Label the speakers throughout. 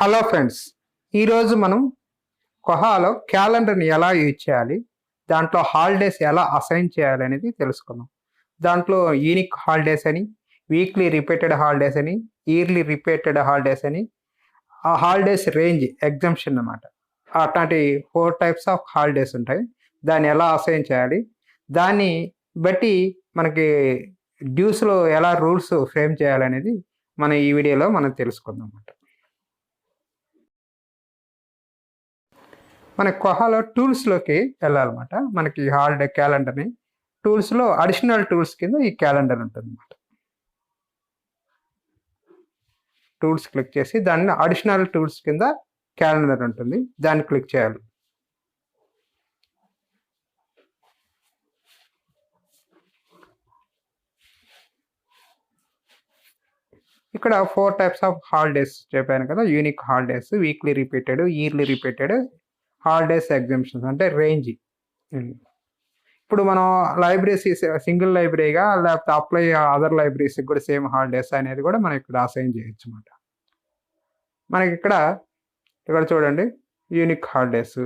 Speaker 1: Hello friends, ఈరోజు మనం కొహాలో క్యాలెండర్ని ఎలా యూజ్ చేయాలి, దాంట్లో హాలిడేస్ ఎలా అసైన్ చేయాలి అనేది తెలుసుకుందాం. దాంట్లో యూనిక్ హాలిడేస్ అని, వీక్లీ రిపీటెడ్ హాలిడేస్ అని, ఇయర్లీ రిపీటెడ్ హాలిడేస్ అని, ఆ హాలిడేస్ రేంజ్ ఎగ్జంప్షన్ అన్నమాట. అట్లాంటి 4 టైప్స్ ఆఫ్ హాలిడేస్ ఉంటాయి. దాన్ని ఎలా అసైన్ చేయాలి, దాన్ని బట్టి మనకి డ్యూస్లో ఎలా రూల్స్ ఫ్రేమ్ చేయాలనేది మనం ఈ వీడియోలో మనం తెలుసుకుందాం అన్నమాట. మన కొహాలో టూల్స్లోకి వెళ్ళాలన్నమాట. మనకి హాలిడే క్యాలెండర్ని టూల్స్లో అడిషనల్ టూల్స్ కింద ఈ క్యాలెండర్ ఉంటుంది అన్నమాట. టూల్స్ క్లిక్ చేసి దాన్ని అడిషనల్ టూల్స్ కింద క్యాలెండర్ ఉంటుంది, దాన్ని క్లిక్ చేయాలి. ఇక్కడ 4 టైప్స్ ఆఫ్ హాలిడేస్ చెప్పాను కదా, unique holidays, weekly repeated, yearly repeated, holidays exemptions అంటే రేంజ్. ఇప్పుడు మనం లైబ్రరీస్ సింగిల్ లైబ్రరీగా లేకపోతే అప్లై అదర్ లైబ్రరీస్కి కూడా సేమ్ హాలిడేస్ అనేది కూడా మనం ఇక్కడ అసైన్ చేయొచ్చు అన్నమాట. మనకి ఇక్కడ చూడండి, unique holidays,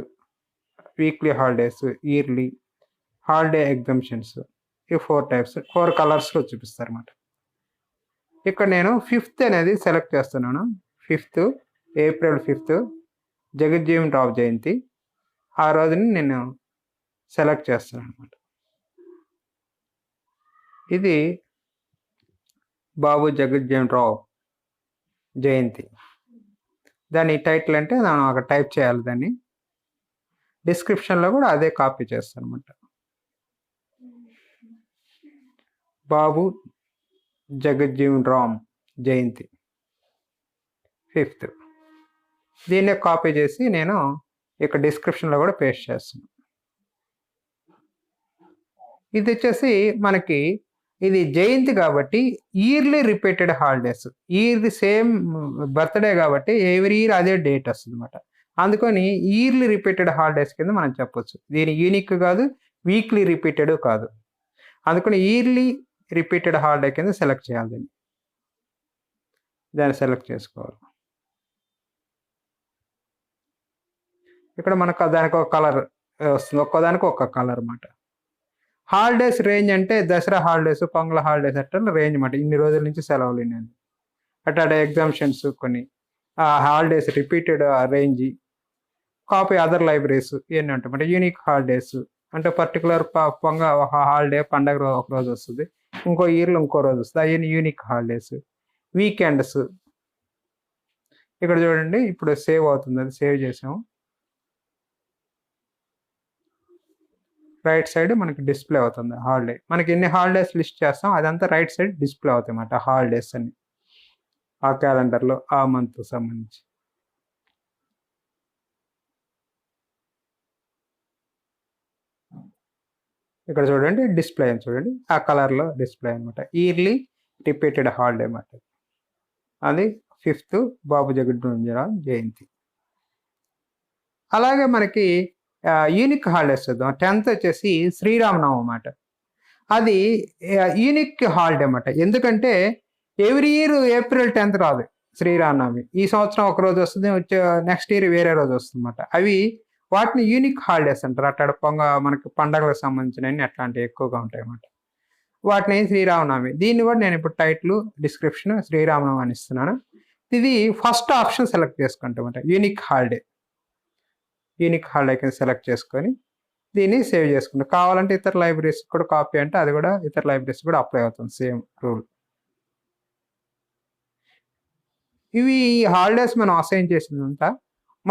Speaker 1: weekly holidays, yearly, holiday exemptions, ఈ 4 టైప్స్ 4 కలర్స్లో చూపిస్తారు అన్నమాట. ఇక్కడ నేను 5th అనేది సెలెక్ట్ చేస్తున్నాను. 5th ఏప్రిల్ 5th జగజ్జీవన్ రావు జయంతి. ఆ రోజుని నేను సెలెక్ట్ చేస్తున్నాను అనమాట. ఇది బాబు జగజ్జీవన్ రావు జయంతి. దాని టైటిల్ అంటే నేను అక్కడ టైప్ చేయాలి. దాన్ని డిస్క్రిప్షన్లో కూడా అదే కాపీ చేస్తాను అనమాట. బాబు జగజ్జీవన్ రామ్ జయంతి 5th. దీన్నే కాపీ చేసి నేను ఇక్కడ డిస్క్రిప్షన్లో కూడా పేస్ట్ చేస్తున్నాను. ఇది వచ్చేసి మనకి ఇది జయంతి కాబట్టి ఇయర్లీ రిపీటెడ్ హాలిడేస్. ఇయర్ది సేమ్ బర్త్డే కాబట్టి ఎవ్రీ ఇయర్ అదే డేట్ వస్తుంది అనమాట. అందుకని ఇయర్లీ రిపీటెడ్ హాలిడేస్ కింద మనం చెప్పొచ్చు. దీని యూనిక్ కాదు, వీక్లీ రిపీటెడ్ కాదు. అందుకని ఇయర్లీ రిపీటెడ్ హాలిడే కింద సెలెక్ట్ చేయాలి. దాన్ని సెలెక్ట్ చేసుకోవాలి. ఇక్కడ మనకు దానికి ఒక కలర్ వస్తుంది, ఒక్కదానికి ఒక కలర్ అన్నమాట. హాలిడేస్ రేంజ్ అంటే దసరా హాలిడేస్, పొంగల్ హాలిడేస్ అట్లా రేంజ్ అన్నమాట. ఇన్ని రోజుల నుంచి సెలవులు నేను అట్లా ఎగ్జామ్షన్స్ కొన్ని holidays repeated range, copy other libraries ఇవన్నీ ఉంటాయి. యూనిక్ హాలిడేస్ అంటే పర్టికులర్ ఒక హాలిడే పండగ ఒక రోజు వస్తుంది, ఇంకో ఇయర్లో ఇంకో రోజు వస్తుంది, అవన్నీ యూనిక్ హాలిడేస్. వీకెండ్స్ ఇక్కడ చూడండి, ఇప్పుడు సేవ్ అవుతుంది, అది సేవ్ చేసాము. రైట్ సైడ్ మనకి డిస్ప్లే అవుతుంది హాలిడే. మనకి ఎన్ని హాలిడేస్ లిస్ట్ చేస్తాం అదంతా రైట్ సైడ్ డిస్ప్లే అవుతాయి అన్నమాట, హాలిడేస్ అని ఆ క్యాలెండర్లో ఆ మంత్ సంబంధించి. ఇక్కడ చూడండి డిస్ప్లే అని చూడండి, ఆ కలర్లో డిస్ప్లే అనమాట. ఇయర్లీ రిపీటెడ్ హాలిడే అన్నమాట. అది 5th బాబు జగజ్జీవన్ రావు జయంతి. అలాగే మనకి యూనిక్ హాలిడేస్ చూద్దాం. 10th వచ్చేసి శ్రీరామనవమి అన్నమాట. అది యూనిక్ హాలిడే అన్నమాట. ఎందుకంటే ఎవ్రీ ఇయర్ ఏప్రిల్ 10th రాదు శ్రీరామనవమి. ఈ సంవత్సరం ఒక రోజు వస్తుంది, వచ్చే నెక్స్ట్ ఇయర్ వేరే రోజు వస్తుంది అన్నమాట. అవి వాటిని యూనిక్ హాలిడేస్ అంటారు. అట్లా మనకి పండగలకు సంబంధించినవి అట్లాంటివి ఎక్కువగా ఉంటాయి అన్నమాట. వాటిని శ్రీరామనవమి. దీన్ని కూడా నేను ఇప్పుడు టైటిల్ డిస్క్రిప్షన్ శ్రీరామనవమి అని ఇస్తున్నాను. ఇది ఫస్ట్ ఆప్షన్ సెలెక్ట్ చేసుకుంటామన్నమాట, యూనిక్ హాలిడే. యూనిక్ హాలిడే కింద సెలెక్ట్ చేసుకొని దీన్ని సేవ్ చేసుకుంటాం. కావాలంటే ఇతర లైబ్రరీస్ కూడా కాపీ అంటే అది కూడా ఇతర లైబ్రరీస్ కూడా అప్లై అవుతుంది, సేమ్ రూల్. ఇవి హాలిడేస్ మనం అసైన్ చేసిందంతా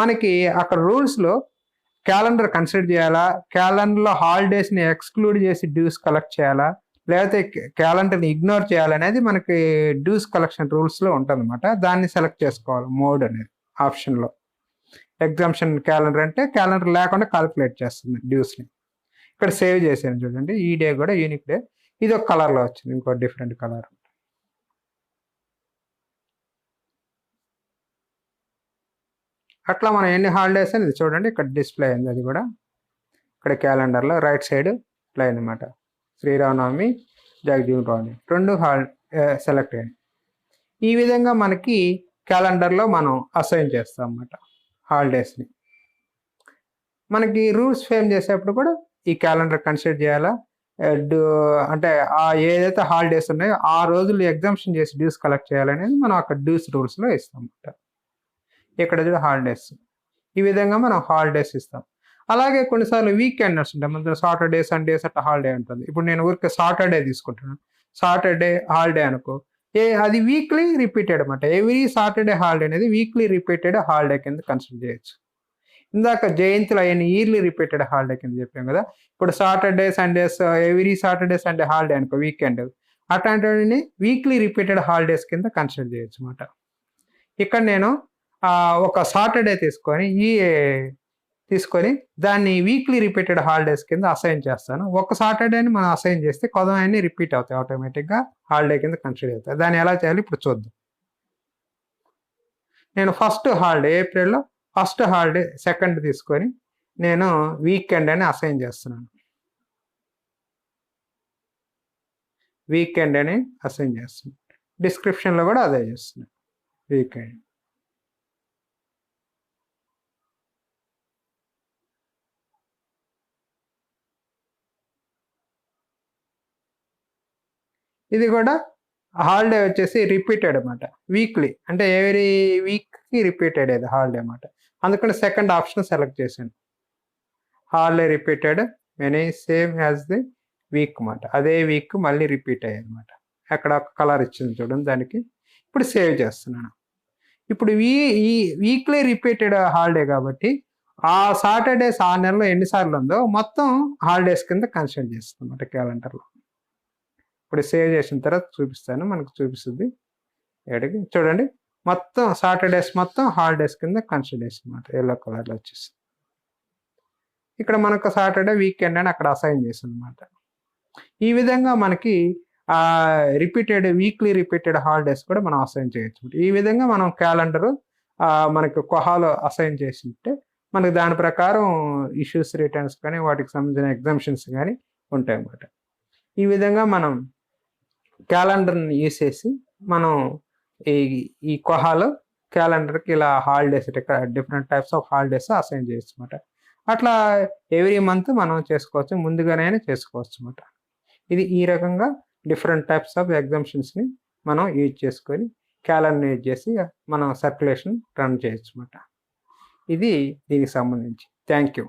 Speaker 1: మనకి అక్కడ రూల్స్లో క్యాలెండర్ కన్సిడర్ చేయాలా, క్యాలెండర్లో హాలిడేస్ని ఎక్స్క్లూడ్ చేసి డ్యూస్ కలెక్ట్ చేయాలా, లేకపోతే క్యాలెండర్ని ఇగ్నోర్ చేయాలనేది మనకి డ్యూస్ కలెక్షన్ రూల్స్లో ఉంటుంది అన్నమాట. దాన్ని సెలెక్ట్ చేసుకోవాలి మోడ్ అనేది ఆప్షన్లో. ఎగ్జామ్షన్ క్యాలెండర్ అంటే క్యాలెండర్ లేకుండా కాలిక్యులేట్ చేస్తుంది డ్యూస్ని. ఇక్కడ సేవ్ చేసాను చూడండి, ఈ డే కూడా యూనిక్ డే. ఇది ఒక కలర్లో వచ్చింది, ఇంకో డిఫరెంట్ కలర్. అట్లా మనం ఎన్ని హాలిడేస్ అనేది చూడండి ఇక్కడ డిస్ప్లే అయింది. అది కూడా ఇక్కడ క్యాలెండర్లో రైట్ సైడ్ లైన్ అనమాట. శ్రీరామనవమి, జగజ్జీవన్ రావు 2 సెలెక్ట్ అయ్యాయి. ఈ విధంగా మనకి క్యాలెండర్లో మనం అసైన్ చేస్తాం అన్నమాట హాలిడేస్ని. మనకి రూల్స్ ఫ్రేమ్ చేసేటప్పుడు కూడా ఈ క్యాలెండర్ కన్సిడర్ చేయాలా, అంటే ఏదైతే హాలిడేస్ ఉన్నాయో ఆ రోజులు ఎగ్జామ్షన్ చేసి డ్యూస్ కలెక్ట్ చేయాలనేది మనం అక్కడ డ్యూస్ రూల్స్లో ఇస్తాం అన్నమాట. ఇక్కడ చూడ హాలిడేస్, ఈ విధంగా మనం హాలిడేస్ ఇస్తాం. అలాగే కొన్నిసార్లు వీకెండర్స్ ఉంటాయి, మన సాటర్డే సండేస్ అట్లా హాలిడే ఉంటుంది. ఇప్పుడు నేను ఊరికే సాటర్డే తీసుకుంటున్నాను, సాటర్డే హాలిడే అనుకో, అది వీక్లీ రిపీటెడ్ అనమాట. ఎవ్రీ సాటర్డే హాలిడే అనేది వీక్లీ రిపీటెడ్ హాలిడే కింద కన్సిడర్ చేయొచ్చు. ఇందాక జయంతులు అవన్నీ ఇయర్లీ రిపీటెడ్ హాలిడే కింద చెప్పాం కదా. ఇప్పుడు Saturday Sundays every Saturday Sunday holiday అనుకో వీకెండ్, అట్లాంటివన్నీ వీక్లీ రిపీటెడ్ హాలిడేస్ కింద కన్సిడర్ చేయొచ్చు అనమాట. ఇక్కడ నేను ఒక సాటర్డే తీసుకొని దాన్ని వీక్లీ రిపీటెడ్ హాలిడేస్ కింద అసైన్ చేస్తాను. ఒక సాటర్డేని మనం అసైన్ చేస్తే కొద్దిగా రిపీట్ అవుతాయి, ఆటోమేటిక్గా హాలిడే కింద కన్సిడర్ అవుతాయి. దాన్ని ఎలా చేయాలి ఇప్పుడు చూద్దాం. నేను ఫస్ట్ హాలిడే ఏప్రిల్లో ఫస్ట్ హాలిడే సెకండ్ తీసుకొని నేను వీకెండ్ అని అసైన్ చేస్తున్నాను. వీకెండ్ అని అసైన్ చేస్తున్నాను. డిస్క్రిప్షన్లో కూడా అదే చేస్తున్నాను, వీకెండ్. ఇది కూడా హాలిడే వచ్చేసి రిపీటెడ్ అనమాట, వీక్లీ అంటే ఎవ్రీ వీక్కి రిపీటెడ్ అది హాలిడే అనమాట. అందుకని సెకండ్ ఆప్షన్ సెలెక్ట్ చేశాను, holiday repeated any same as the week అనమాట. అదే వీక్ మళ్ళీ రిపీట్ అయ్యాయి అనమాట. అక్కడ ఒక కలర్ ఇచ్చింది చూడండి దానికి. ఇప్పుడు సేవ్ చేస్తున్నాను. ఇప్పుడు ఈ వీక్లీ రిపీటెడ్ హాలిడే కాబట్టి ఆ సాటర్డేస్ ఆ నెలలో ఎన్నిసార్లు ఉందో మొత్తం హాలిడేస్ కింద కన్సిడర్ చేస్తుంది అన్నమాట క్యాలెండర్లో. ఇప్పుడు సేవ్ చేసిన తర్వాత చూపిస్తాను, మనకు చూపిస్తుంది. ఎక్కడికి చూడండి, మొత్తం సాటర్డేస్ మొత్తం హాలిడేస్ కింద కన్సిడర్ చేస్తుంది అన్నమాట, ఎల్లో కలర్లో వచ్చేసి. ఇక్కడ మనకు సాటర్డే వీకెండ్ అని అక్కడ అసైన్ చేసింది అనమాట. ఈ విధంగా మనకి వీక్లీ రిపీటెడ్ హాలిడేస్ కూడా మనం అసైన్ చేయొచ్చు. ఈ విధంగా మనం క్యాలెండర్ మనకు కొహాలో అసైన్ చేసింటే మనకి దాని ప్రకారం ఇష్యూస్, రిటర్న్స్ కానీ వాటికి సంబంధించిన ఎగ్జామ్షన్స్ కానీ ఉంటాయి అన్నమాట. ఈ విధంగా మనం క్యాలెండర్ని యూజ్ చేసి మనం ఈ కొహాలో క్యాలెండర్కి ఇలా holidays, different types of holidays assign చేయొచ్చు అనమాట. అట్లా ఎవ్రీ మంత్ మనం చేసుకోవచ్చు, ముందుగానే చేసుకోవచ్చు అనమాట. ఇది ఈ రకంగా డిఫరెంట్ టైప్స్ ఆఫ్ ఎగ్జామ్షన్స్ని మనం యూజ్ చేసుకొని క్యాలెండర్ యూజ్ చేసి మనం సర్క్యులేషన్ రన్ చేయొచ్చు అనమాట. ఇది దీనికి సంబంధించి. Thank you.